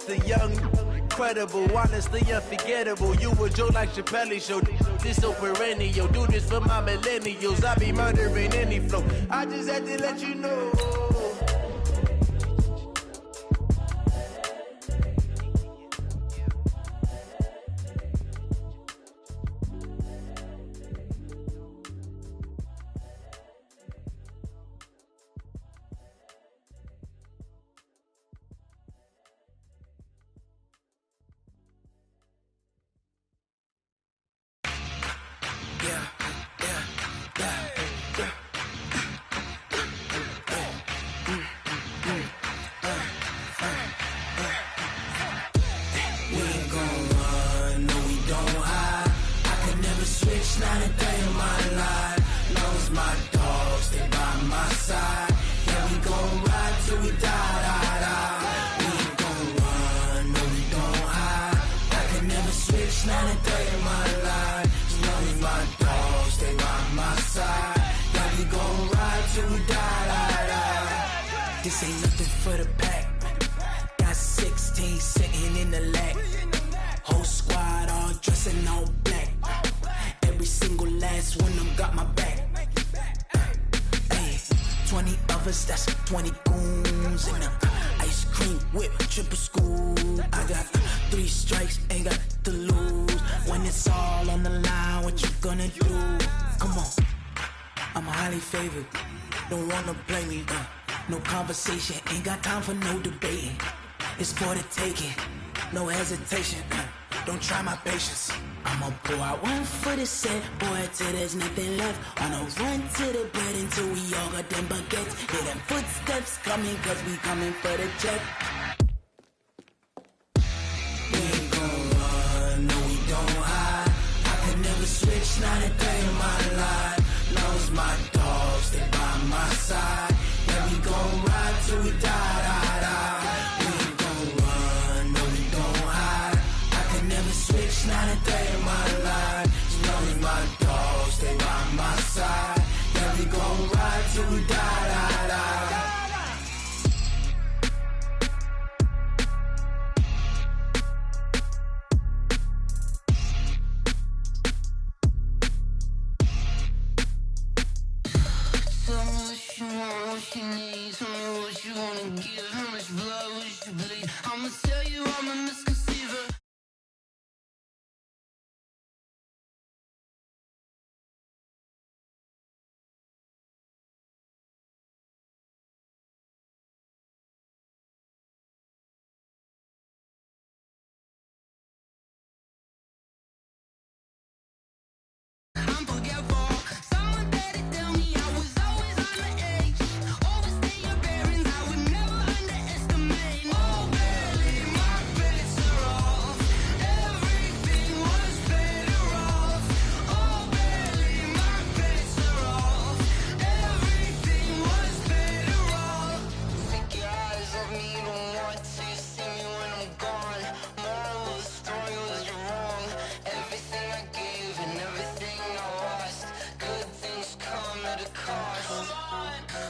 the young, incredible, honestly unforgettable. You a Joe like Chappelle show. This so perennial. Do this for my millennials. I be murdering any flow. I just had to let you know. This ain't nothing for the pack. Got 16 sitting in the lap. Whole squad all dressing all black. Every single last one of them got my back. Hey, 20 of us, that's 20 goons. And ice cream whip, triple scoop. I got 3 strikes, ain't got to lose. When it's all on the line, what you gonna do? Come on, I'm highly favored. Don't wanna play me, no conversation, ain't got time for no debating. It's for the taking, no hesitation. Don't try my patience. I'ma pull out one for the set, boy, till there's nothing left. On a run to the bread until we all got them baguettes. Hear them footsteps coming, cause we coming for the check. We ain't gon' run, no we don't hide. I can never switch, not a day in my life. Knows my dogs, they by my side. Yeah, we gon' ride till we die. We ain't gon' run, no we don't hide. I can never switch, not a day in my life. As long as my dogs, they by my side. Yeah, we gon' ride till we die. Tell me what you want, what you need. Tell me what you wanna give. How much blood would you bleed? I'ma tell you I'm a misconceiver. I'm forgetful. Someone better tell me I was always on the edge. Overstay your bearings, I would never underestimate. Oh, barely, my bets are off. Everything was better off. Oh, barely, my bets are off. Everything was better off. Take your eyes off me, you don't want to see me when I'm gone. Moral of the story was you're wrong. Everything I gave and everything I lost. Good things come at a cost.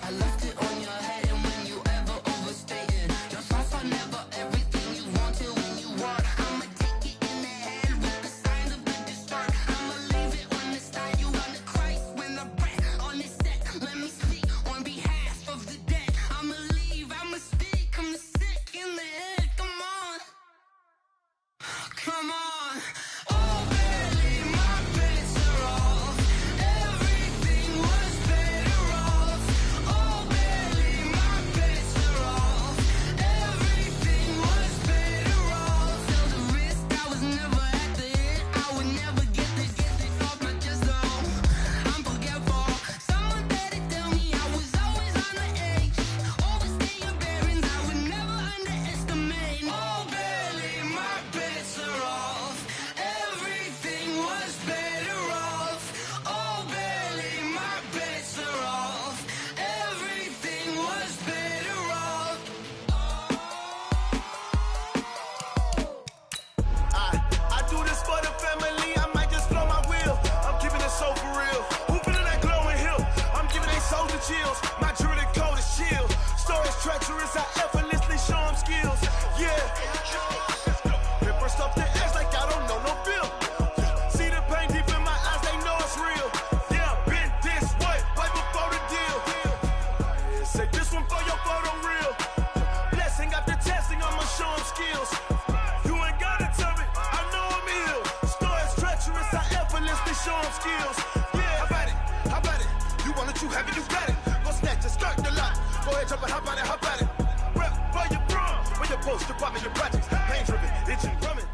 I left it on your head, and when you ever overstay it, your thoughts are never everything you wanted when you want. I'ma take it in the head with the signs of the distort. I'ma leave it on the side. You on the Christ when the breath on the set. Let me speak on behalf of the dead. I'ma leave, I'ma speak. I'm sick in the head. Come on, come on. Oh, barely, my bets are off. Everything was better off. Oh, barely, my bets are off. Everything was better off. Felt the risk, I was never at the hit. I would never get this off my chest though. I'm forgetful. Someone better tell me I was always on the edge. Overstay your bearings, I would never underestimate. Oh, barely, my bets are off. close to popping your projects. Pain driven, itching, drumming.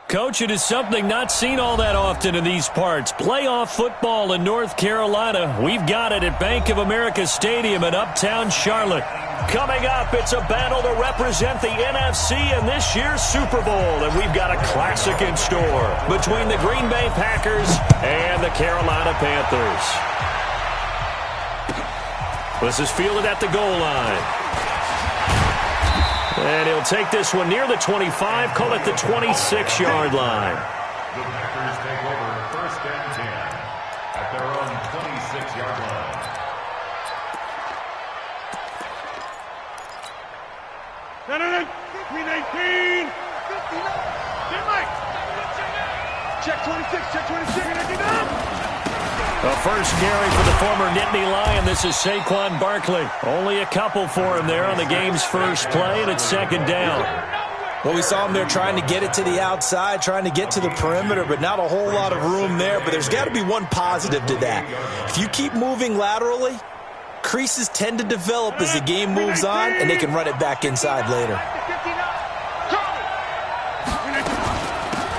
Coach, it is something not seen all that often in these parts. Playoff football in North Carolina. We've got it at Bank of America Stadium in Uptown Charlotte. Coming up, it's a battle to represent the NFC in this year's Super Bowl. And we've got a classic in store between the Green Bay Packers and the Carolina Panthers. This is fielded at the goal line. And he'll take this one near the 25, call it the 26-yard line. The Packers take over 1st and 10 at their own 26-yard line. Green 18. Check 26, check 26. A first carry for the former Nittany Lion. This is Saquon Barkley. Only a couple for him there on the game's first play, and it's 2nd down. Well, we saw him there trying to get it to the outside, trying to get to the perimeter, but not a whole lot of room there. But there's got to be one positive to that. If you keep moving laterally, creases tend to develop as the game moves on, and they can run it back inside later.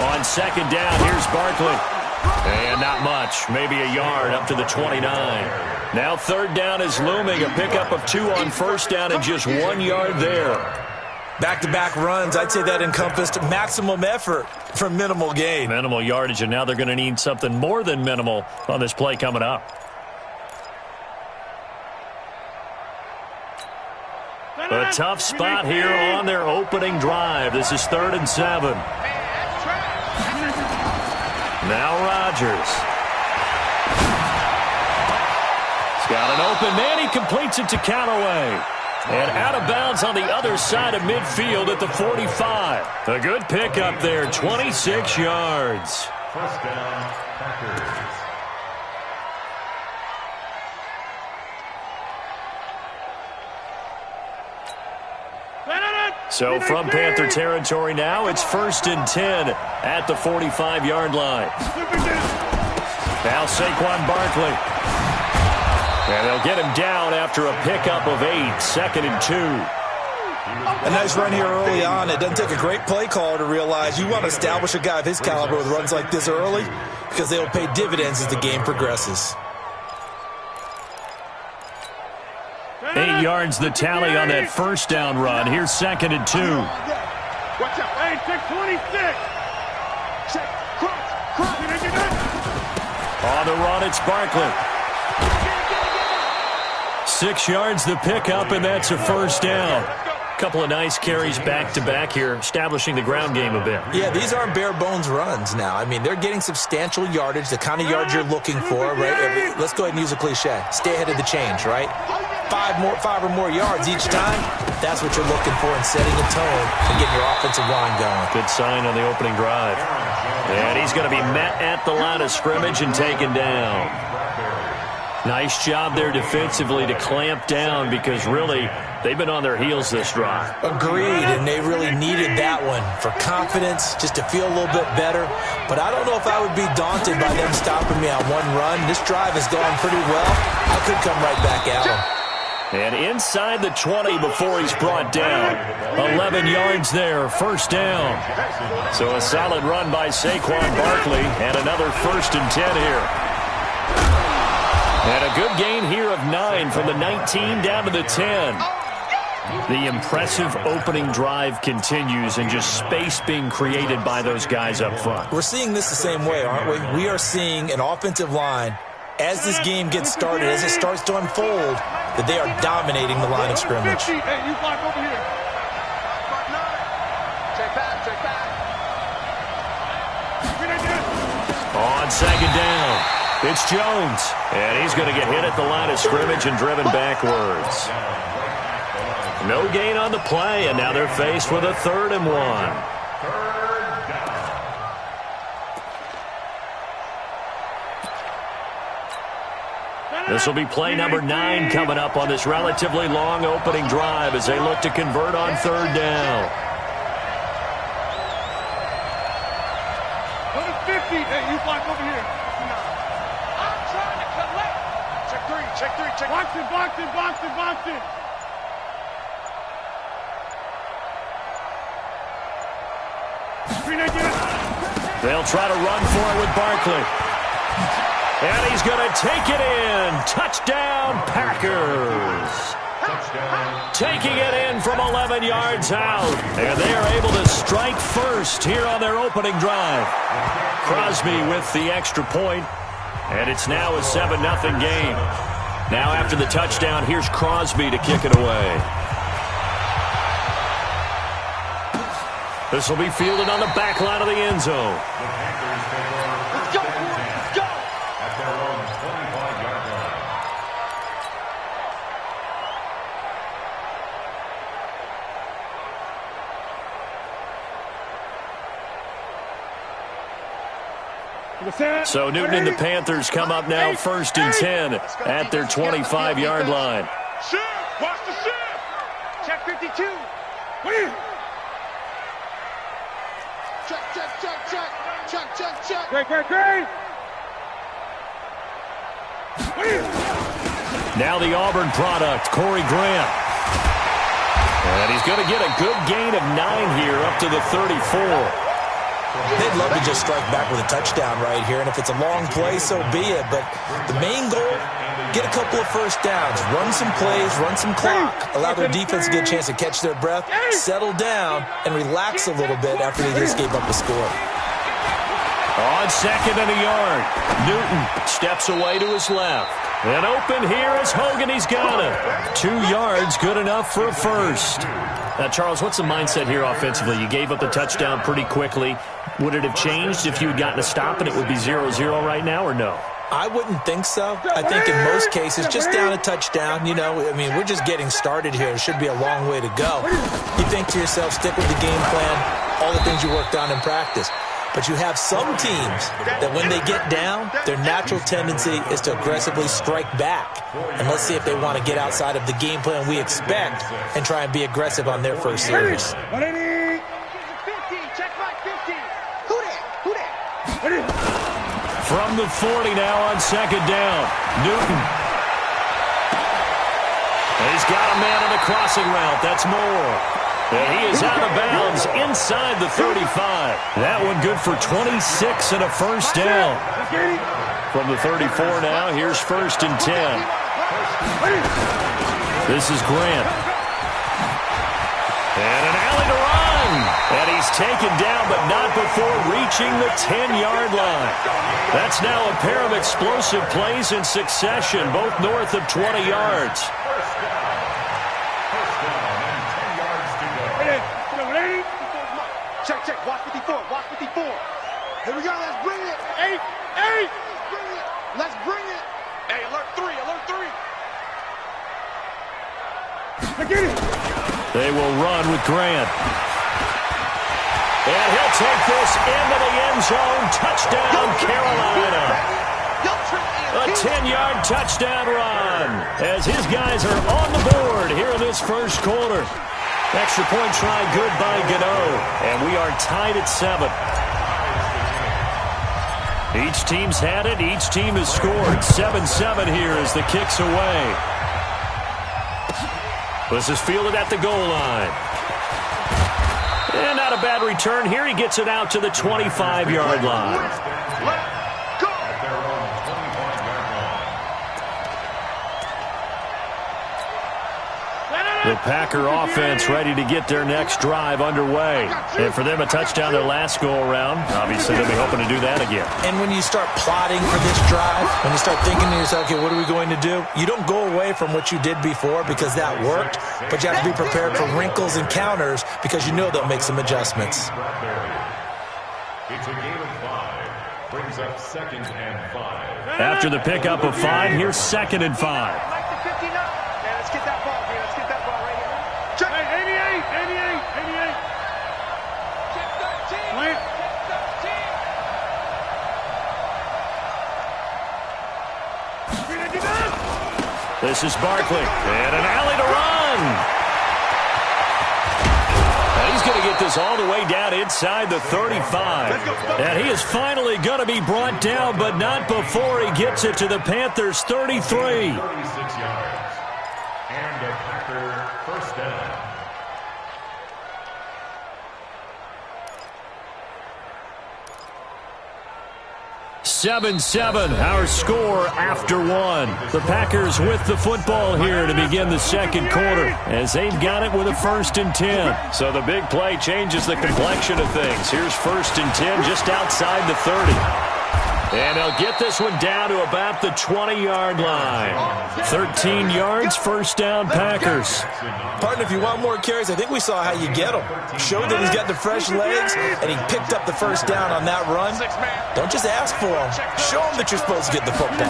On 2nd down, here's Barkley. And not much, maybe a yard up to the 29. Now 3rd down is looming, a pickup of 2 on 1st down and just 1 yard there. Back-to-back runs, I'd say that encompassed maximum effort for minimal gain. Minimal yardage, and now they're going to need something more than minimal on this play coming up. A tough spot here on their opening drive. This is 3rd and 7. Now Rodgers. He's got an open man. He completes it to Callaway. And out of bounds on the other side of midfield at the 45. A good pickup there, 26 yards. 1st down, Packers. So from Panther territory now, it's 1st and 10 at the 45-yard line. Now Saquon Barkley. And they'll get him down after a pickup of 8, 2nd and 2. A nice run here early on. It doesn't take a great play caller to realize you want to establish a guy of his caliber with runs like this early because they'll pay dividends as the game progresses. 8 yards the tally on that 1st down run. Here's 2nd and 2. Watch out. Hey, check 26. Check. Cross. On the run, it's Barkley. 6 yards the pickup, and that's a 1st down. Couple of nice carries back-to-back here, establishing the ground game a bit. Yeah, these aren't bare-bones runs now. I mean, they're getting substantial yardage, the kind of yards you're looking for, right? Let's go ahead and use a cliche. Stay ahead of the change, right? 5 or more yards each time, that's what you're looking for in setting a tone and getting your offensive line going. Good sign on the opening drive. And he's going to be met at the line of scrimmage and taken down. Nice job there defensively to clamp down because really they've been on their heels this drive. Agreed, and they really needed that one for confidence, just to feel a little bit better. But I don't know if I would be daunted by them stopping me on one run. This drive has gone pretty well. I could come right back at them. And inside the 20 before he's brought down. 11 yards there, 1st down. So a solid run by Saquon Barkley and another 1st and 10 here. And a good gain here of 9 from the 19 down to the 10. The impressive opening drive continues and just space being created by those guys up front. We're seeing this the same way, aren't we? We are seeing an offensive line, as this game gets started, as it starts to unfold, that they are dominating the line of scrimmage. Hey, you block over here. Check back. On 2nd down. It's Jones, and he's going to get hit at the line of scrimmage and driven backwards. No gain on the play, and now they're faced with a 3rd and 1. This will be play number 9 coming up on this relatively long opening drive as they look to convert on 3rd down. Go to 50. Hey, you block over here. I'm trying to collect. Check 3. Box it. They'll try to run for it with Barkley. And he's going to take it in. Touchdown, Packers. Taking it in from 11 yards out. And they are able to strike first here on their opening drive. Crosby with the extra point. And it's now a 7-0 game. Now after the touchdown, here's Crosby to kick it away. This will be fielded on the back line of the end zone. Let's go, let's go. At their own 25-yard line. So Newton and the Panthers come up now 1st and 10 at their 25-yard line. Shift, watch the shift. Check 52. Win. Check. Great. Now the Auburn product, Corey Grant. And he's going to get a good gain of 9 here up to the 34. They'd love to just strike back with a touchdown right here, and if it's a long play, so be it. But the main goal, get a couple of first downs, run some plays, run some clock, allow their defense to get a chance to catch their breath, settle down, and relax a little bit after they just gave up a score. On 2nd and a yard, Newton steps away to his left. And open here is Hogan. He's got it. 2 yards, good enough for a first. Now, Charles, what's the mindset here offensively? You gave up the touchdown pretty quickly. Would it have changed if you had gotten a stop and it would be 0-0 right now, or no? I wouldn't think so. I think in most cases, just down a touchdown, you know, I mean, we're just getting started here. It should be a long way to go. You think to yourself, stick with the game plan, all the things you worked on in practice. But you have some teams that when they get down, their natural tendency is to aggressively strike back. And let's see if they want to get outside of the game plan we expect and try and be aggressive on their first series. 50, check back 50. Who that? From the 40 now on 2nd down, Newton. And he's got a man on the crossing route. That's Moore. And he is out of bounds inside the 35. That one good for 26 and a first down. From the 34 now, here's 1st and 10. This is Grant. And an alley to run. And he's taken down, but not before reaching the 10-yard line. That's now a pair of explosive plays in succession, both north of 20 yards. Check, watch 54. Here we go, let's bring it. 8. Let's bring it. Hey, alert 3. Get it. They will run with Grant. And he'll take this into the end zone. Touchdown, Carolina. A 10-yard touchdown run as his guys are on the board here in this first quarter. Extra point try good by Gano. And we are tied at 7. Each team's had it. Each team has scored. 7-7 here as the kick's away. This is fielded at the goal line. And not a bad return here. He gets it out to the 25-yard line. The Packer offense ready to get their next drive underway. And for them, a touchdown their last go-around. Obviously, they'll be hoping to do that again. And when you start plotting for this drive, when you start thinking to yourself, okay, what are we going to do? You don't go away from what you did before because that worked, but you have to be prepared for wrinkles and counters because you know they'll make some adjustments. It's a game of 5. Brings up 2nd and 5. After the pickup of 5, here's 2nd and 5. Let's get that ball here. Let's get that ball right here. Check. 88. Check 13. This is Barkley. And an alley to run. And he's going to get this all the way down inside the 35. And he is finally going to be brought down, but not before he gets it to the Panthers' 33. 36 yards. And a Packer first down. 7-7, our score after one. The Packers with the football here to begin the second quarter as they've got it with a 1st and 10. So the big play changes the complexion of things. Here's 1st and 10 just outside the 30. And they'll get this one down to about the 20-yard line. 13 yards, 1st down, Packers. Partner, if you want more carries, I think we saw how you get them. Showed that he's got the fresh legs, and he picked up the 1st down on that run. Don't just ask for them. Show them that you're supposed to get the football.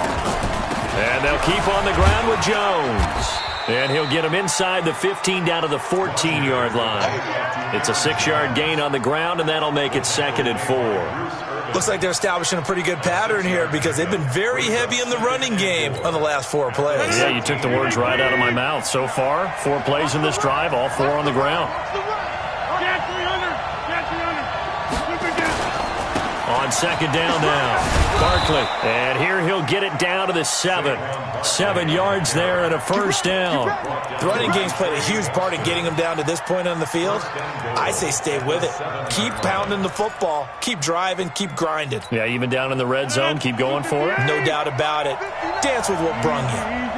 And they'll keep on the ground with Jones. And he'll get him inside the 15 down to the 14-yard line. It's a 6-yard gain on the ground, and that'll make it 2nd and 4. Looks like they're establishing a pretty good pattern here because they've been very heavy in the running game on the last 4 plays. Yeah, you took the words right out of my mouth. So far, 4 plays in this drive, all 4 on the ground. On 2nd down now, Barkley. And here he'll get it down to the 7. 7 yards there and a 1st down. The running game's played a huge part in getting them down to this point on the field. I say stay with it. Keep pounding the football. Keep driving. Keep grinding. Yeah, even down in the red zone, keep going for it. No doubt about it. Dance with what brung you.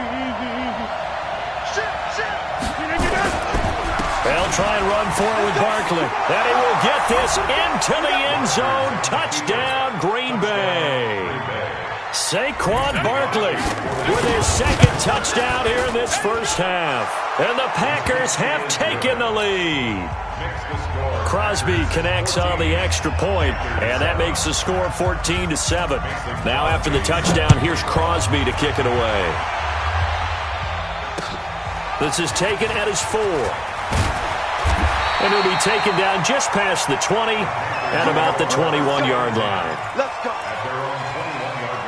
They'll try and run for it with Barkley. And he will get this into the end zone. Touchdown, Green Bay. Saquon Barkley with his 2nd touchdown here in this 1st half. And the Packers have taken the lead. Crosby connects on the extra point, and that makes the score 14-7. Now after the touchdown, here's Crosby to kick it away. This is taken at his 4. And he'll be taken down just past the 20 at about the 21-yard line. Let's go. At their own 21-yard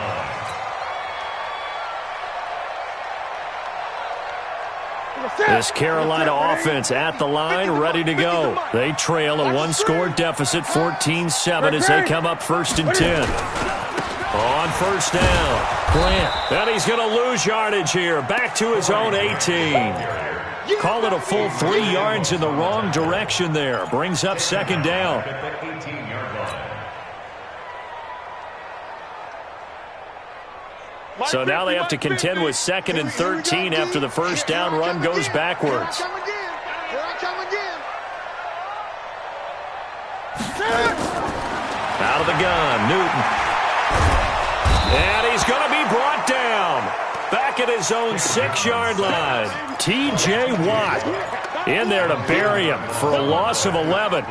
line. This Carolina offense at the line, ready to go. They trail a 1-score deficit, 14-7, as they come up 1st and 10. On 1st down, Grant. And he's going to lose yardage here, back to his own 18. Call it a full 3 yards in the wrong direction there. Brings up 2nd down. So now they have to contend with 2nd and 13 after the 1st down run goes backwards. Out of the gun, Newton. And he's going to be brought down. Back at his own 6-yard line. T.J. Watt in there to bury him for a loss of 11.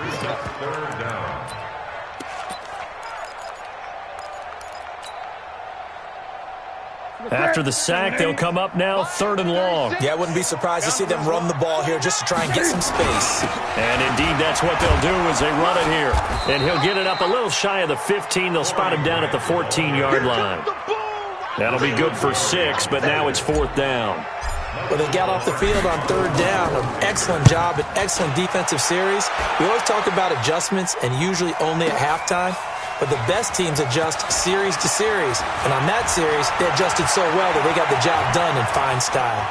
After the sack, they'll come up now 3rd and long. Yeah, I wouldn't be surprised to see them run the ball here just to try and get some space. And indeed, that's what they'll do as they run it here. And he'll get it up a little shy of the 15. They'll spot him down at the 14-yard line. That'll be good for 6, but now it's 4th down. Well, they got off the field on 3rd down. An excellent job, an excellent defensive series. We always talk about adjustments and usually only at halftime. But the best teams adjust series to series. And on that series, they adjusted so well that they got the job done in fine style.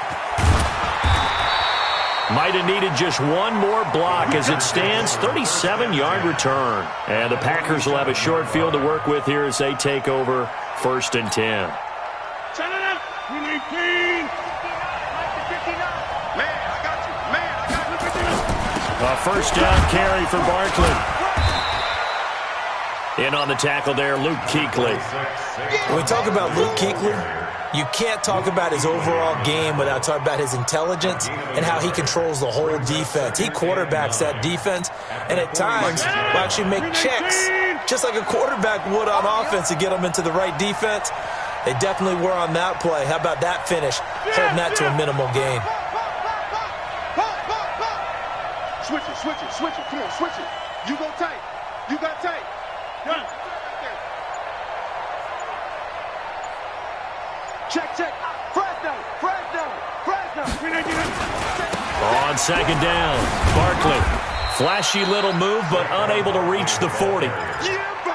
Might have needed just one more block as it stands, 37-yard return. And the Packers will have a short field to work with here as they take over 1st and 10. A 1st down carry for Barkley. In on the tackle there, Luke Kuechly. When we talk about Luke Kuechly, you can't talk about his overall game without talking about his intelligence and how he controls the whole defense. He quarterbacks that defense, and at times will actually make checks, just like a quarterback would on offense to get them into the right defense. They definitely were on that play. How about that finish? Holding that to a minimal gain. Switch it. Come on, switch it. You go tight. You got tight. Done. Check. Fresno. On 2nd down, Barkley. Flashy little move, but unable to reach the 40.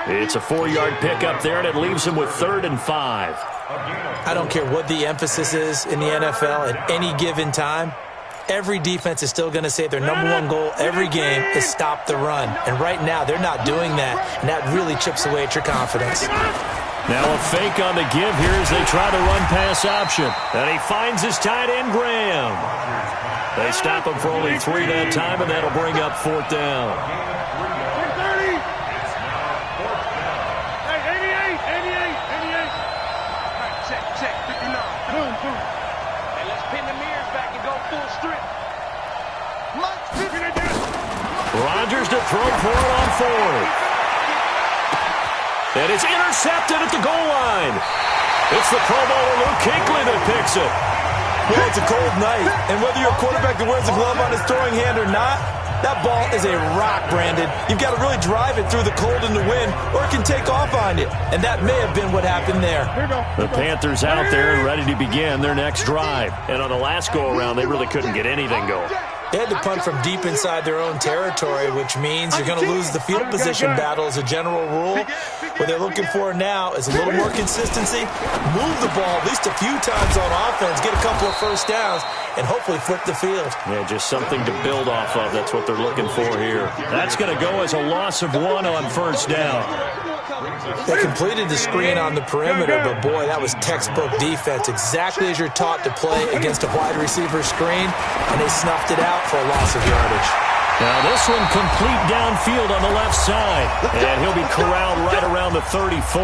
It's a 4-yard pickup there, and it leaves him with 3rd and 5. I don't care what the emphasis is in the NFL at any given time. Every defense is still going to say their number one goal every game is stop the run. And right now, they're not doing that, and that really chips away at your confidence. Now a fake on the give here as they try to run pass option. And he finds his tight end, Graham. They stop him for only 3 that time, and that'll bring up 4th down. 30. Hey, 88. Check, 59. Boom. Hey, let's pin the mirrors back and go full strip. Rodgers to throw for it on 4th. And it's intercepted at the goal line. It's the Pro Bowler Luke Kuechly that picks it. Well, it's a cold night, and whether you're a quarterback that wears a glove on his throwing hand or not, that ball is a rock, Brandon. You've got to really drive it through the cold and the wind, or it can take off on you. And that may have been what happened there. The Panthers out there and ready to begin their next drive. And on the last go-around, they really couldn't get anything going. They had to punt from deep inside their own territory, which means you're going to lose the field position battle as a general rule. What they're looking for now is a little more consistency, move the ball at least a few times on offense, get a couple of first downs, and hopefully flip the field. Yeah, just something to build off of. That's what they're looking for here. That's going to go as a loss of 1 on 1st down. They completed the screen on the perimeter, but boy, that was textbook defense, exactly as you're taught to play against a wide receiver screen, and they snuffed it out for a loss of yardage. Now this one complete downfield on the left side, and he'll be corralled right around the 34.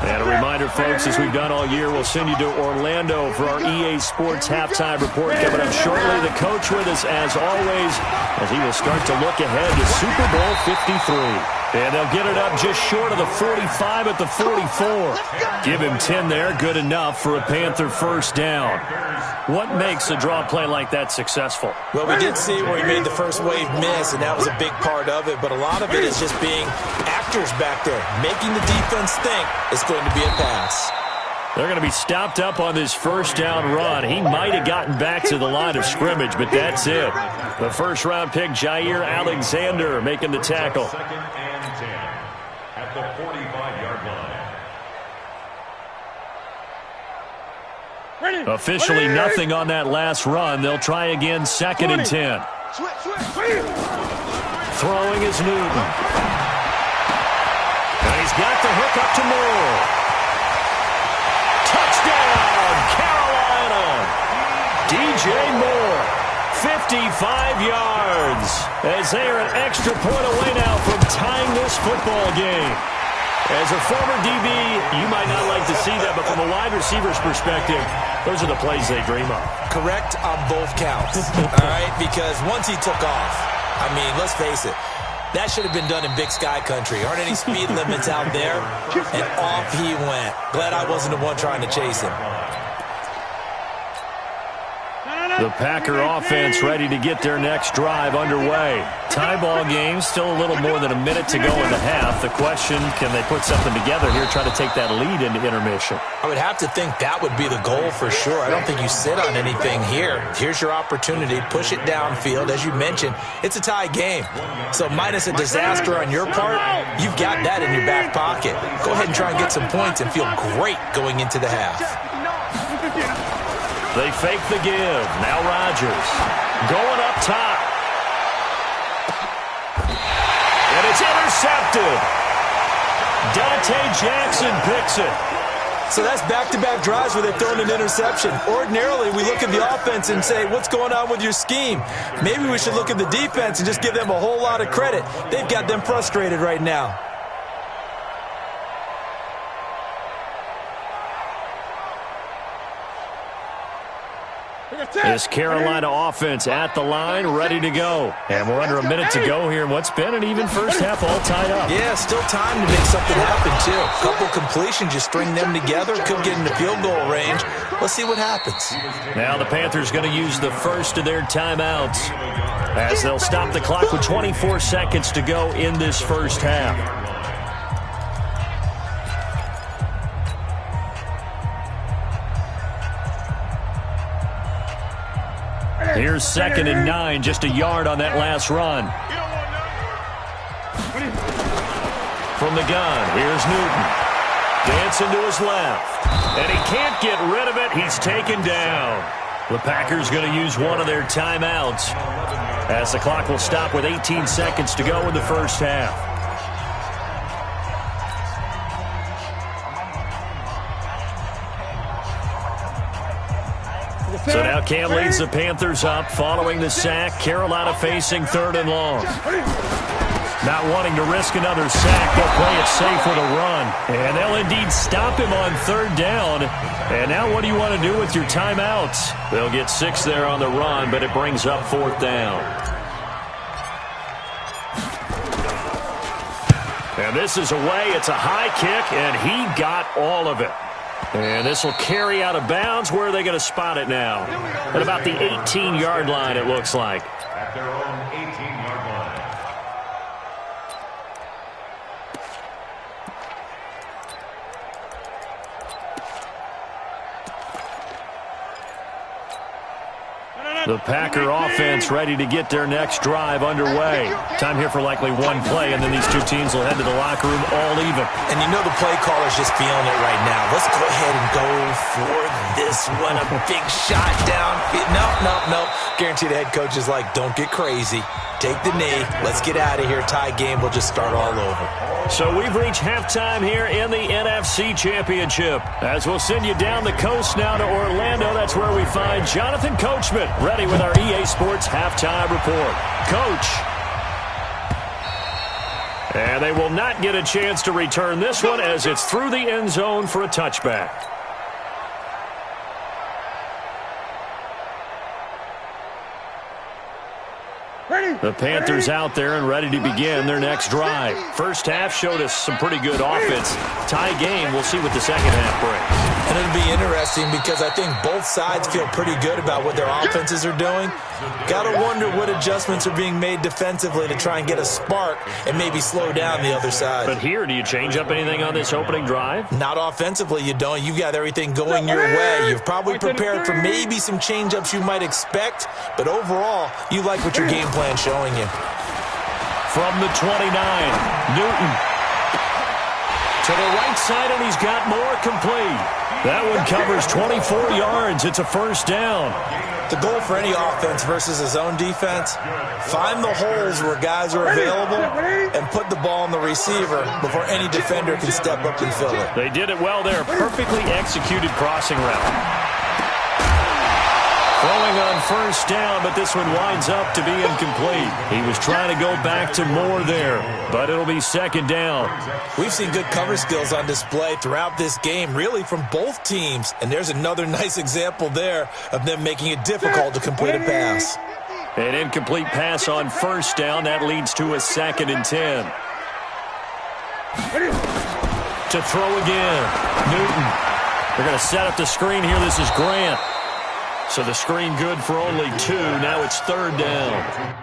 And a reminder, folks, as we've done all year, we'll send you to Orlando for our EA Sports Halftime Report coming up shortly. The coach with us, as always, as he will start to look ahead to Super Bowl 53. And they'll get it up just short of the 45 at the 44. Give him 10 there, good enough for a Panther first down. What makes a draw play like that successful? Well, we did see where he made the first wave miss, and that was a big part of it. But a lot of it is just being actors back there, making the defense think it's going to be a pass. They're going to be stopped up on this first down run. He might have gotten back to the line of scrimmage, but that's it. The first-round pick, Jair Alexander, making the tackle. 2nd and 10 at the 45-yard line. Officially nothing on that last run. They'll try again, 2nd and 10. Throwing is Newton. And he's got the hook up to Moore. Touchdown, Carolina. DJ Moore, 55 yards. As they are an extra point away now from tying this football game. As a former DB, you might not like to see that, but from a wide receiver's perspective, those are the plays they dream of. Correct on both counts, all right? Because once he took off, I mean, let's face it, that should have been done in Big Sky Country. Aren't any speed limits out there? And off he went. Glad I wasn't the one trying to chase him. The Packer offense ready to get their next drive underway. Tie ball game, still a little more than a minute to go in the half. The question, can they put something together here, try to take that lead into intermission? I would have to think that would be the goal for sure. I don't think you sit on anything here. Here's your opportunity. Push it downfield. As you mentioned, it's a tie game. So minus a disaster on your part, you've got that in your back pocket. Go ahead and try and get some points and feel great going into the half. They fake the give. Now Rodgers going up top. And it's intercepted. Dante Jackson picks it. So that's back-to-back drives where they've thrown an interception. Ordinarily, we look at the offense and say, what's going on with your scheme? Maybe we should look at the defense and just give them a whole lot of credit. They've got them frustrated right now. This Carolina offense at the line, ready to go. And we're under a minute to go here in what's been an even first half, all tied up. Yeah, still time to make something happen, too. A couple completions, just string them together. Could get into field goal range. Let's see what happens. Now the Panthers going to use the first of their timeouts as they'll stop the clock with 24 seconds to go in this first half. Here's 2nd and 9, just a yard on that last run. From the gun, here's Newton. Dancing to his left. And he can't get rid of it. He's taken down. The Packers going to use one of their timeouts as the clock will stop with 18 seconds to go in the first half. Cam leads the Panthers up following the sack. Carolina facing 3rd and long. Not wanting to risk another sack, they'll play it safe with a run. And they'll indeed stop him on 3rd down. And now what do you want to do with your timeouts? They'll get 6 there on the run, but it brings up 4th down. And this is away. It's a high kick, and he got all of it. And this will carry out of bounds. Where are they going to spot it now? At about the 18-yard line, it looks like. At their own 18-yard line. The Packer offense ready to get their next drive underway. Time here for likely one play, and then these two teams will head to the locker room all even. And you know the play caller's just feeling it right now. Let's go ahead and go for this one. A big shot down. No. Guarantee the head coach is like, don't get crazy. Take the knee. Let's get out of here. Tie game. We'll just start all over. So we've reached halftime here in the NFC Championship. As we'll send you down the coast now to Orlando, that's where we find Jonathan Coachman ready with our EA Sports Halftime Report. Coach. And they will not get a chance to return this one as it's through the end zone for a touchback. The Panthers out there and ready to begin their next drive. First half showed us some pretty good offense. Tie game. We'll see what the second half brings. And it'll be interesting because I think both sides feel pretty good about what their offenses are doing. Got to wonder what adjustments are being made defensively to try and get a spark and maybe slow down the other side. But here, do you change up anything on this opening drive? Not offensively, you don't. You've got everything going your way. You've probably prepared for maybe some change-ups you might expect, but overall, you like what your game plan's showing you. From the 29, Newton. To the right side, and he's got more complete. That one covers 24 yards. It's a first down. The goal for any offense versus his own defense, find the holes where guys are available and put the ball on the receiver before any defender can step up and fill it. They did it well there. Perfectly executed crossing route. Throwing on first down, but this one winds up to be incomplete. He was trying to go back to Moore there, but it'll be second down. We've seen good cover skills on display throughout this game, really from both teams. And there's another nice example there of them making it difficult to complete a pass. An incomplete pass on first down. That leads to a 2nd and 10. To throw again. Newton. They're going to set up the screen here. This is Grant. So the screen good for only 2. Now it's 3rd down.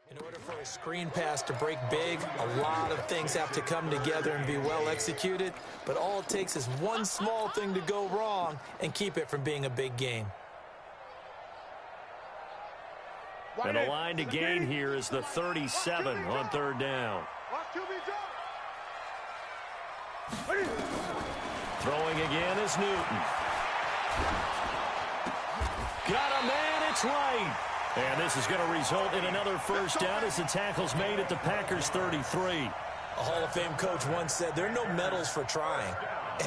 In order for a screen pass to break big, a lot of things have to come together and be well executed. But all it takes is one small thing to go wrong and keep it from being a big game. And the line to gain here is the 37 on 3rd down. Throwing again is Newton. Got a man, it's right. And this is going to result in another first down as the tackle's made at the Packers' 33. A Hall of Fame coach once said there are no medals for trying.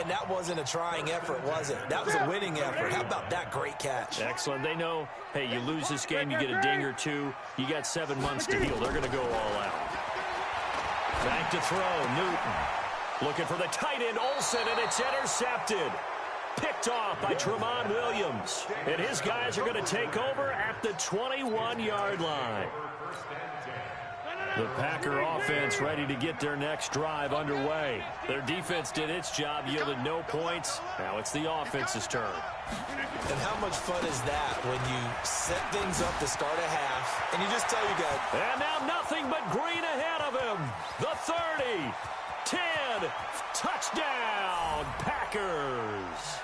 And that wasn't a trying effort, was it? That was a winning effort. How about that great catch? Excellent. They know, hey, you lose this game, you get a ding or two. You got 7 months to heal. They're going to go all out. Back to throw, Newton. Looking for the tight end, Olsen, and it's intercepted. Picked off by Tremont Williams. And his guys are going to take over at the 21-yard line. The Packer offense ready to get their next drive underway. Their defense did its job, yielded no points. Now it's the offense's turn. And how much fun is that when you set things up to start a half and you just tell your guy. And now nothing but green ahead of him. The 30, 10, touchdown, Packers.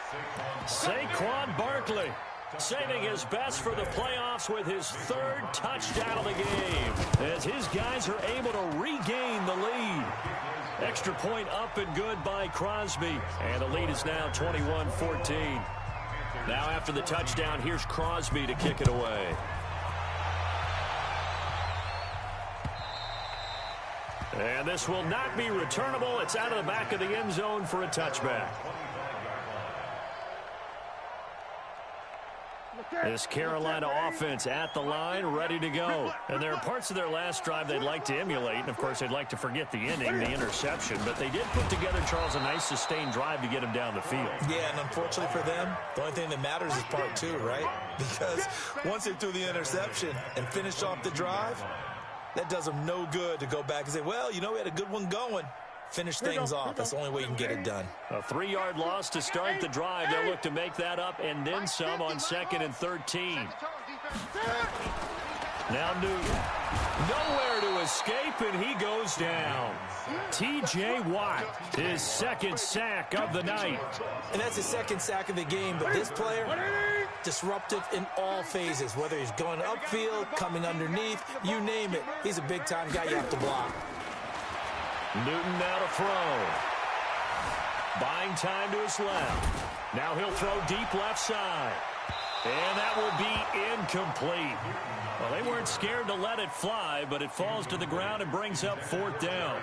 Saquon Barkley saving his best for the playoffs with his 3rd touchdown of the game as his guys are able to regain the lead. Extra point up and good by Crosby, and the lead is now 21-14. Now after the touchdown, here's Crosby to kick it away. And this will not be returnable. It's out of the back of the end zone for a touchback. This Carolina offense at the line, ready to go. And there are parts of their last drive they'd like to emulate. And, of course, they'd like to forget the ending, the interception. But they did put together, Charles, a nice sustained drive to get them down the field. Yeah, and unfortunately for them, the only thing that matters is part two, right? Because once they threw the interception and finished off the drive, that does them no good to go back and say, well, you know, we had a good one going. Finish things off. That's the only way you can get it done. A 3-yard loss to start the drive. They'll look to make that up and then some on 2nd and 13. Now Newton. Nowhere to escape, and he goes down. T.J. Watt, his 2nd sack of the night. And that's his 2nd sack of the game, but this player, disruptive in all phases, whether he's going upfield, coming underneath, you name it. He's a big-time guy you have to block. Newton now to throw. Buying time to his left. Now he'll throw deep left side. And that will be incomplete. Well, they weren't scared to let it fly, but it falls to the ground and brings up 4th down.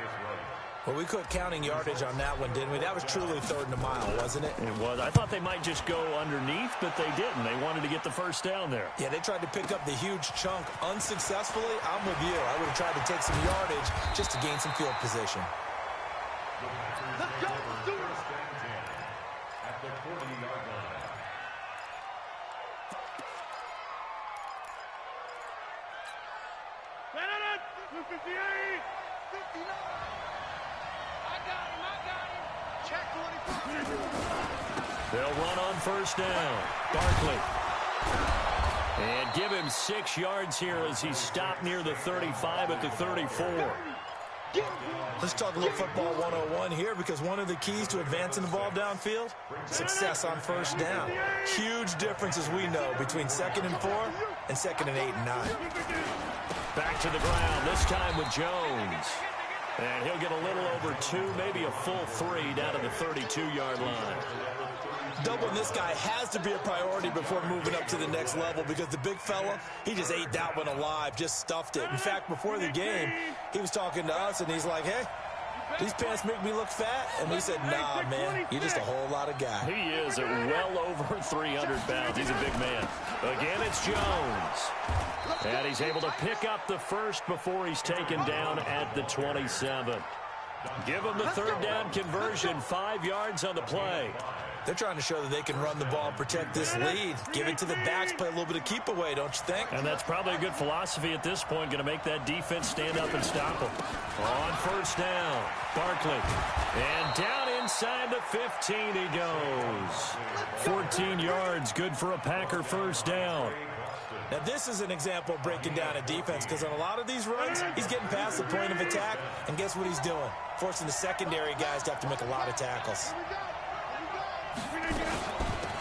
Well, we quit counting yardage on that one, didn't we? That was truly 3rd and a mile, wasn't it? It was. I thought they might just go underneath, but they didn't. They wanted to get the 1st down there. Yeah, they tried to pick up the huge chunk unsuccessfully. I'm with you. I would have tried to take some yardage just to gain some field position. Let's go. At the 40-yard line. They'll run on 1st down. Barkley. And give him 6 yards here as he stopped near the 35 at the 34. Let's talk a little football 101 here, because one of the keys to advancing the ball downfield, success on 1st down. Huge difference, as we know, between 2nd and 4 and 2nd and 8 and 9. Back to the ground, this time with Jones. And he'll get a little over 2, maybe a full 3 down to the 32-yard line. Doubling this guy has to be a priority before moving up to the next level, because the big fella, he just ate that one alive, just stuffed it. In fact, before the game, he was talking to us, and he's like, hey, these pants make me look fat. And we said, nah, man, you're just a whole lot of guy. He is at well over 300 pounds. He's a big man. Again, it's Jones. And he's able to pick up the 1st before he's taken down at the 27. Give him the 3rd down conversion, 5 yards on the play. They're trying to show that they can run the ball and protect this lead. Give it to the backs, play a little bit of keep away, don't you think? And that's probably a good philosophy at this point, going to make that defense stand up and stop them. On 1st down, Barkley. And down inside the 15 he goes. 14 yards, good for a Packer 1st down. Now, this is an example of breaking down a defense, because on a lot of these runs, he's getting past the point of attack, and guess what he's doing? Forcing the secondary guys to have to make a lot of tackles.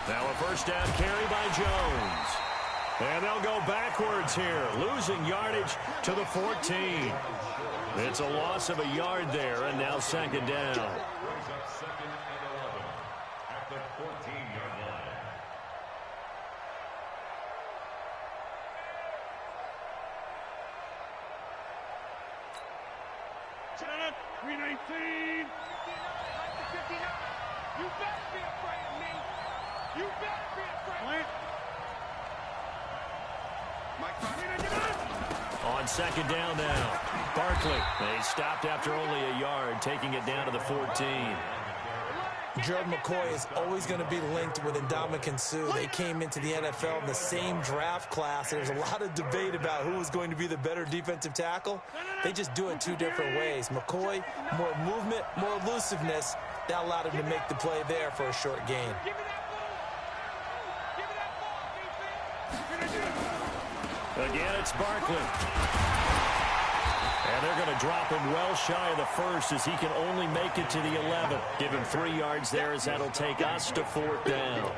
Now a 1st down carry by Jones. And they'll go backwards here, losing yardage to the 14. It's a loss of a yard there, and now 2nd down. Brings up 2nd and 11 at the 14-yard line. You better be afraid of me. You better be afraid. On 2nd down now, Barkley. They stopped after only a yard, taking it down to the 14. Gerald McCoy is always going to be linked with Ndamukong Suh. They came into the NFL in the same draft class. There's a lot of debate about who was going to be the better defensive tackle. They just do it 2 different ways. McCoy, more movement, more elusiveness. That allowed him to make the play there for a short gain. Again, it's Barkley. And they're going to drop him well shy of the 1st, as he can only make it to the 11. Give him 3 yards there, as that'll take us to 4th down.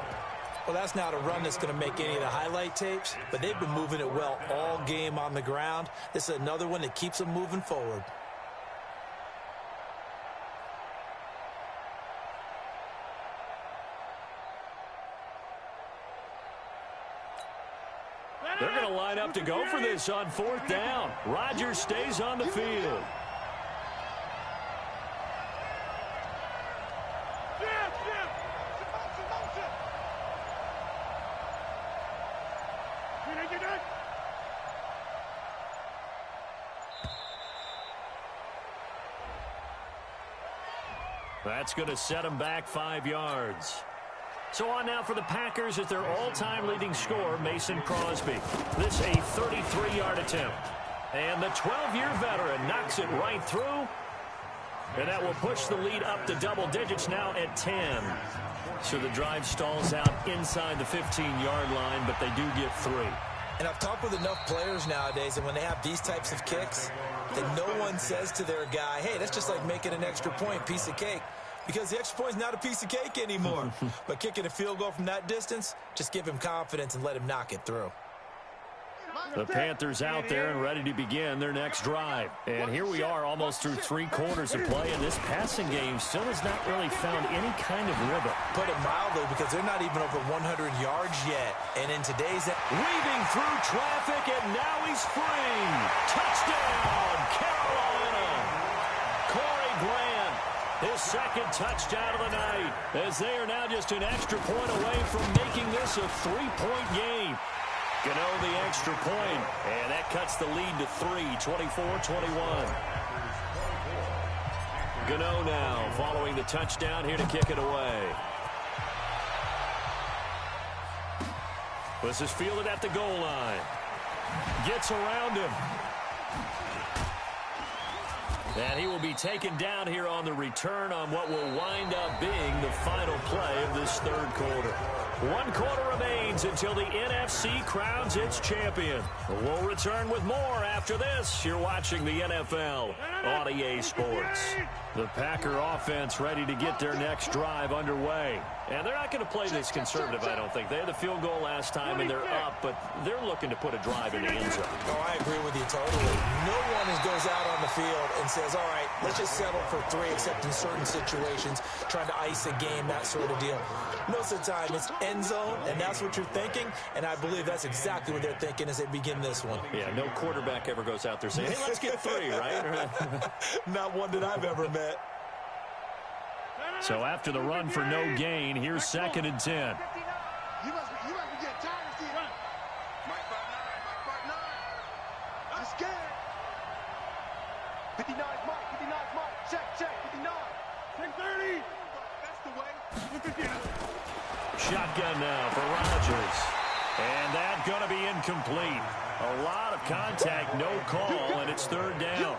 Well, that's not a run that's going to make any of the highlight tapes, but they've been moving it well all game on the ground. This is another one that keeps them moving forward. They're going to line up to go for this on 4th down. Rodgers stays on the field. That's going to set them back 5 yards. So on now for the Packers at their all-time leading scorer, Mason Crosby. This a 33-yard attempt. And the 12-year veteran knocks it right through. And that will push the lead up to double digits now at 10. So the drive stalls out inside the 15-yard line, but they do get 3. And I've talked with enough players nowadays, and when they have these types of kicks, that no one says to their guy, hey, that's just like making an extra point, piece of cake. Because the extra point is not a piece of cake anymore. But kicking a field goal from that distance, just give him confidence and let him knock it through. The Panthers out there and ready to begin their next drive. And here we are almost through 3 quarters of play, and this passing game still has not really found any kind of rhythm. Put it mildly, because they're not even over 100 yards yet. And in today's... Weaving through traffic, and now he's free. Touchdown, Carolina. Corey Grant, his second touchdown of the night, as they are now just an extra point away from making this a 3-point game. Gano the extra point, and that cuts the lead to 3, 24-21. Gano now following the touchdown here to kick it away. This is fielded at the goal line. Gets around him. And he will be taken down here on the return on what will wind up being the final play of this third quarter. 1 quarter remains until the NFC crowns its champion. We'll return with more after this. You're watching the NFL on EA Sports. The Packer offense ready to get their next drive underway. And they're not going to play this conservative, I don't think. They had the field goal last time, and they're up, but they're looking to put a drive in the end zone. Oh, I agree with you totally. No one goes out on the field and says, all right, let's just settle for 3, except in certain situations, trying to ice a game, that sort of deal. Most of the time, it's end zone, and that's what you're thinking, and I believe that's exactly what they're thinking as they begin this one. Yeah, no quarterback ever goes out there saying, hey, let's get 3, right? Not one that I've ever met. So after the run for no gain, here's 2nd and 10. You must be getting tired of seeing run. Mike 5'9", I'm scared. 59 is Mike, 59 is Mike. Check, 59. 10-30. That's the way. Shotgun now for Rodgers. And that's going to be incomplete. A lot of contact, no call, and it's 3rd down.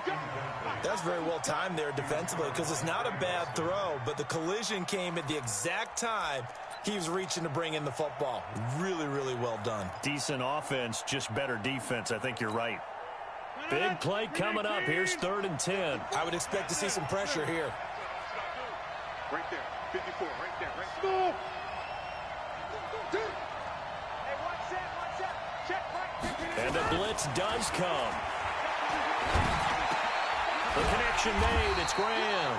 That's very well timed there defensively, because it's not a bad throw, but the collision came at the exact time he was reaching to bring in the football. Really, really well done. Decent offense, just better defense. I think you're right. Big play coming up. Here's 3rd and 10. I would expect to see some pressure here. Right there, 54, right there, right there. And the blitz does come. The connection made. It's Graham.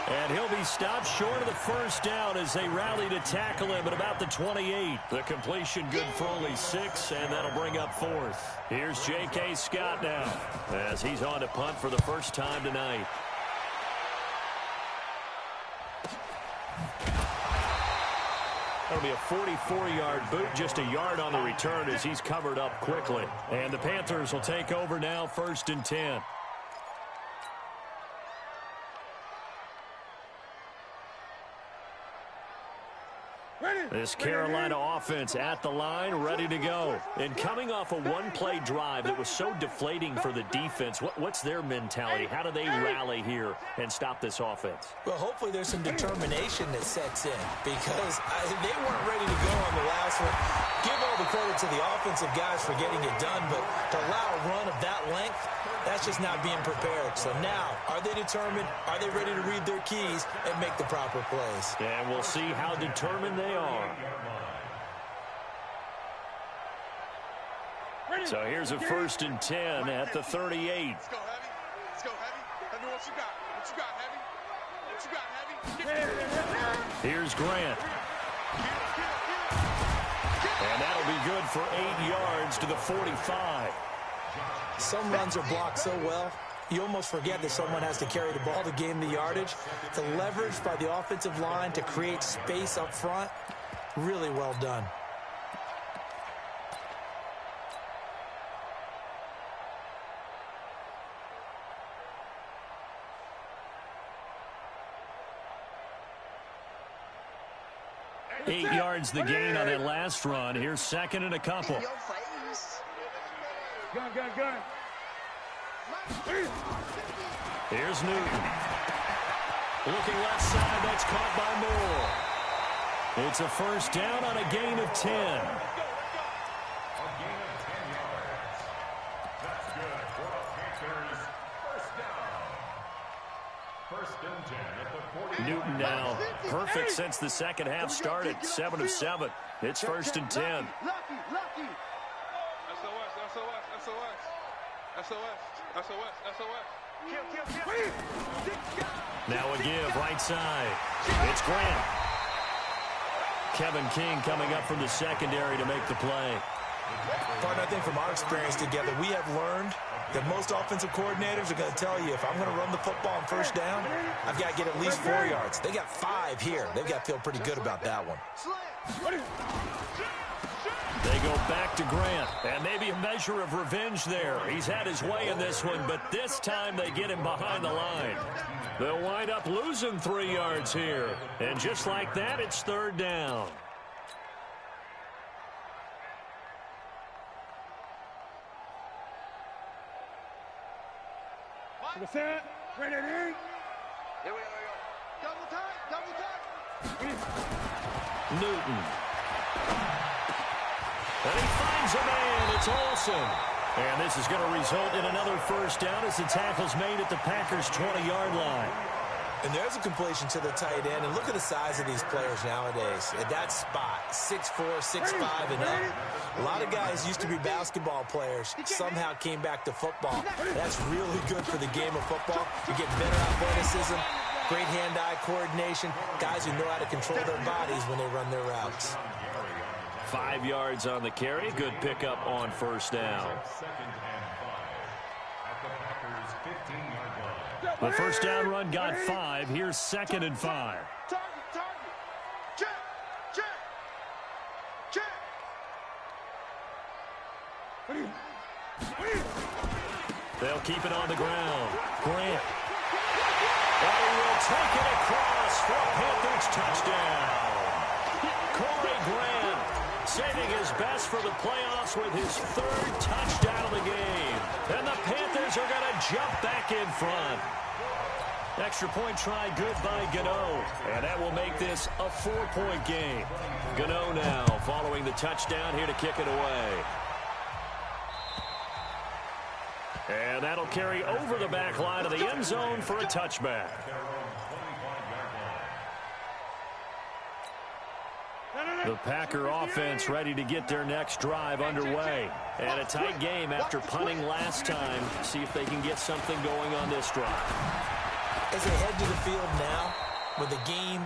And he'll be stopped short of the 1st down as they rally to tackle him at about the 28. The completion good for only 6, and that'll bring up 4th. Here's J.K. Scott now as he's on to punt for the first time tonight. That'll be a 44-yard boot, just a yard on the return as he's covered up quickly. And the Panthers will take over now, 1st and 10. This Carolina offense at the line, ready to go. And coming off a one-play drive that was so deflating for the defense, what's their mentality? How do they rally here and stop this offense? Well, hopefully there's some determination that sets in, because they weren't ready to go on the last one. Give all the credit to the offensive guys for getting it done, but to allow a run of that length, that's just not being prepared. So now, are they determined? Are they ready to read their keys and make the proper plays? And we'll see how determined they are. So here's a 1st and 10 at the 38. Let's go, Heavy. Let's go, Heavy. Heavy, what you got? What you got, Heavy? What you got, Heavy? Here's Grant. And that'll be good for 8 yards to the 45. Some runs are blocked so well, you almost forget that someone has to carry the ball to gain the yardage. The leverage by the offensive line to create space up front, really well done. 8 yards the gain on that last run. Here's second and a couple. In your face. Gun. Here's Newton. Looking left side. That's caught by Moore. It's a first down on a gain of 10. A gain of 10 yards. That's good for the Panthers. First down. First and 10 at the 40. Newton now perfect since the second half started. 7 of 7. It's first and 10. Lucky. SOS. Kill. Now a give right side. It's Grant. Kevin King coming up from the secondary to make the play. Partner, I think from our experience together, we have learned that most offensive coordinators are going to tell you, if I'm going to run the football on first down, I've got to get at least 4 yards. They got 5 here. They've got to feel pretty good about that one. They go back to Grant, and maybe a measure of revenge there. He's had his way in this one, but this time they get him behind the line. They'll wind up losing 3 yards here. And just like that, it's third down. Set. Ready. Here we go. Double time. Newton. And he finds a man. It's Olsen. And this is going to result in another first down as the tackle's made at the Packers' 20-yard line. And there's a completion to the tight end. And look at the size of these players nowadays. At that spot, 6'4", 6'5", and up. A lot of guys used to be basketball players, somehow came back to football. That's really good for the game of football. You get better athleticism, great hand-eye coordination, guys who know how to control their bodies when they run their routes. 5 yards on the carry. Good pickup on first down. The first down run got 5. Here's second and 5. Target. Check. They'll keep it on the ground. Grant. And he will take it across for a Panthers touchdown. Corey Grant saving his best for the playoffs with his 3rd touchdown of the game. And the Panthers are going to jump back in front. Extra point try good by Gano. And that will make this a 4-point game. Gano now following the touchdown here to kick it away. And that'll carry over the back line of the end zone for a touchback. The Packer offense ready to get their next drive underway. And a tight game after punting last time. See if they can get something going on this drive. As they head to the field now, with the game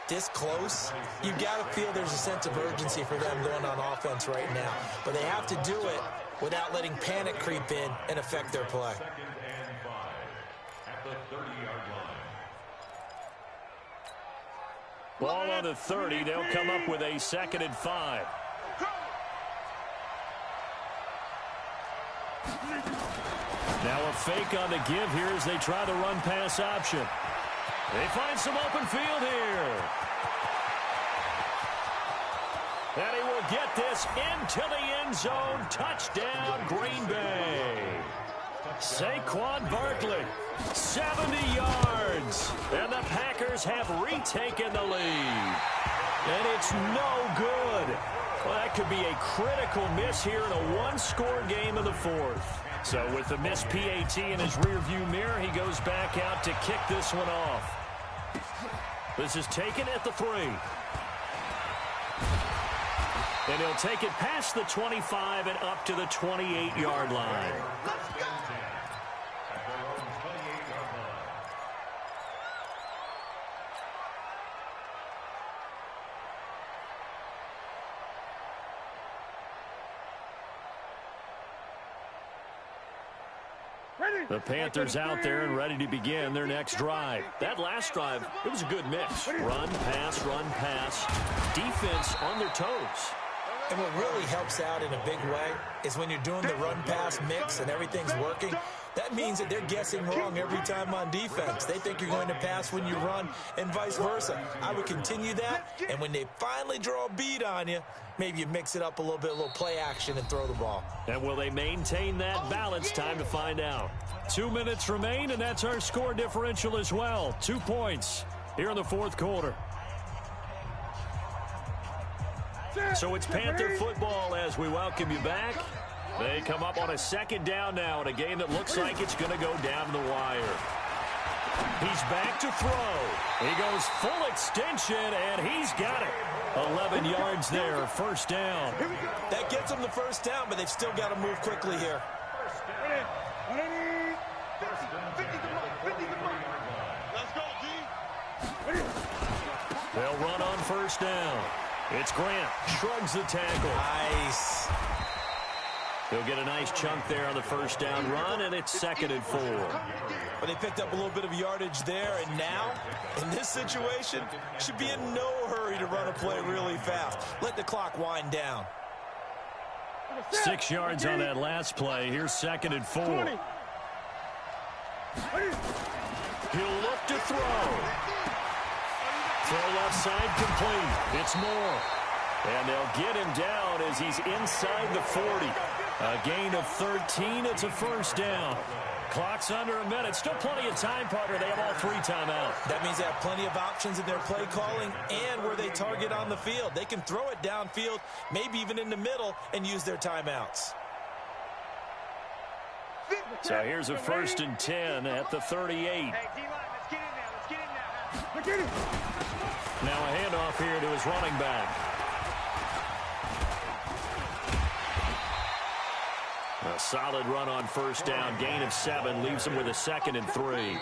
this close, you've got to feel there's a sense of urgency for them going on offense right now. But they have to do it without letting panic creep in and affect their play. Second and 5 at the 30-yard line. Ball on the 30. They'll come up with a second and 5. Now a fake on the give here as they try the run-pass option. They find some open field here. And he will get this into the end zone. Touchdown, Green Bay. Saquon Barkley, 70 yards. And the Packers have retaken the lead. And it's no good. Well, that could be a critical miss here in a one-score game in the 4th. So with the missed PAT in his rearview mirror, he goes back out to kick this one off. This is taken at the 3. And he'll take it past the 25 and up to the 28-yard line. The Panthers out there and ready to begin their next drive. That last drive, it was a good mix. Run, pass. Defense on their toes. And what really helps out in a big way is when you're doing the run-pass mix and everything's working, That means that they're guessing wrong every time on defense. They think you're going to pass when you run and vice versa. I would continue that, and when they finally draw a bead on you, maybe you mix it up a little bit, a little play action, and throw the ball. And will they maintain that balance? Time to find out. 2 minutes remain, and that's our score differential as well. 2 points here in the fourth quarter. So it's Panther football as we welcome you back. They come up on a second down now in a game that looks like it's going to go down the wire. He's back to throw. He goes full extension, and he's got it. 11 yards there, first down. That gets them the first down, but they've still got to move quickly here. Let's go, G. They'll run on first down. It's Grant. Shrugs the tackle. Nice. He'll get a nice chunk there on the first down run, and it's 2nd and 4. But they picked up a little bit of yardage there, and now, in this situation, should be in no hurry to run a play really fast. Let the clock wind down. 6 yards on that last play. Here's 2nd and 4. He'll look to throw. Throw left side complete. It's Moore. And they'll get him down as he's inside the 40. A gain of 13. It's a first down. Clock's under a minute. Still plenty of time, partner. They have all 3 timeouts. That means they have plenty of options in their play calling and where they target on the field. They can throw it downfield, maybe even in the middle, and use their timeouts. So here's a 1st and 10 at the 38. Now a handoff here to his running back. A solid run on first down. Gain of 7 leaves them with a 2nd and 3.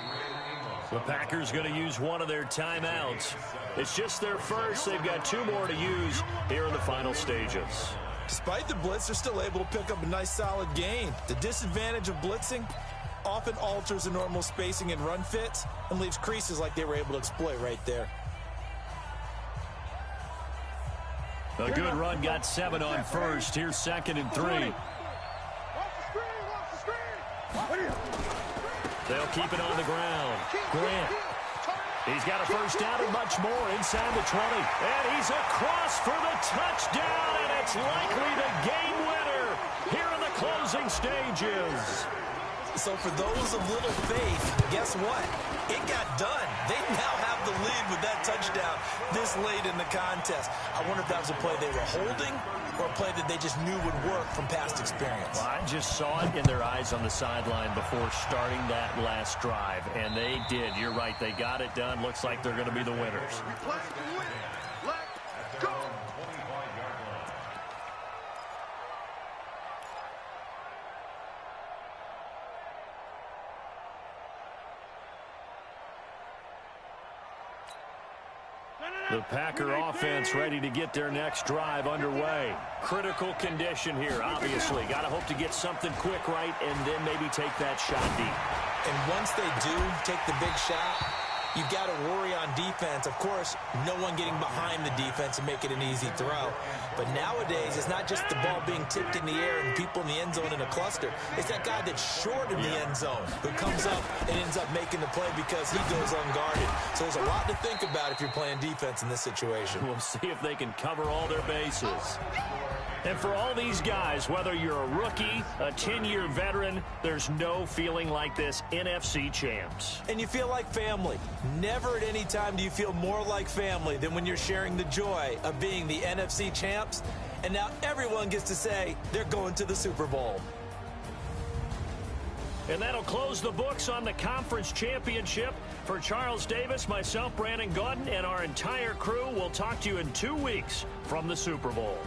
The Packers going to use one of their timeouts. It's just their first. They've got 2 more to use here in the final stages. Despite the blitz, they're still able to pick up a nice solid gain. The disadvantage of blitzing often alters the normal spacing and run fits and leaves creases like they were able to exploit right there. A good run got 7 on first. Here's 2nd and 3. They'll keep it on the ground. Grant. He's got a first down and much more inside the 20. And he's across for the touchdown, and it's likely the game winner here in the closing stages. So for those of little faith, guess what? It got done. They now have the lead with that touchdown this late in the contest. I wonder if that was a play they were holding or a play that they just knew would work from past experience. Well, I just saw it in their eyes on the sideline before starting that last drive, and they did. You're right. They got it done. Looks like they're going to be the winners. Let's go. The Packer offense ready to get their next drive underway. Critical condition here, obviously. Got to hope to get something quick right and then maybe take that shot deep. And once they do take the big shot, you've got to worry on defense. Of course, no one getting behind the defense and make it an easy throw. But nowadays, it's not just the ball being tipped in the air and people in the end zone in a cluster. It's that guy that's short in the end zone who comes up and ends up making the play because he goes unguarded. So there's a lot to think about if you're playing defense in this situation. We'll see if they can cover all their bases. And for all these guys, whether you're a rookie, a 10-year veteran, there's no feeling like this NFC champs. And you feel like family. Never at any time do you feel more like family than when you're sharing the joy of being the NFC champs. And now everyone gets to say they're going to the Super Bowl. And that'll close the books on the conference championship. For Charles Davis, myself, Brandon Gaudin, and our entire crew, we'll talk to you in 2 weeks from the Super Bowl.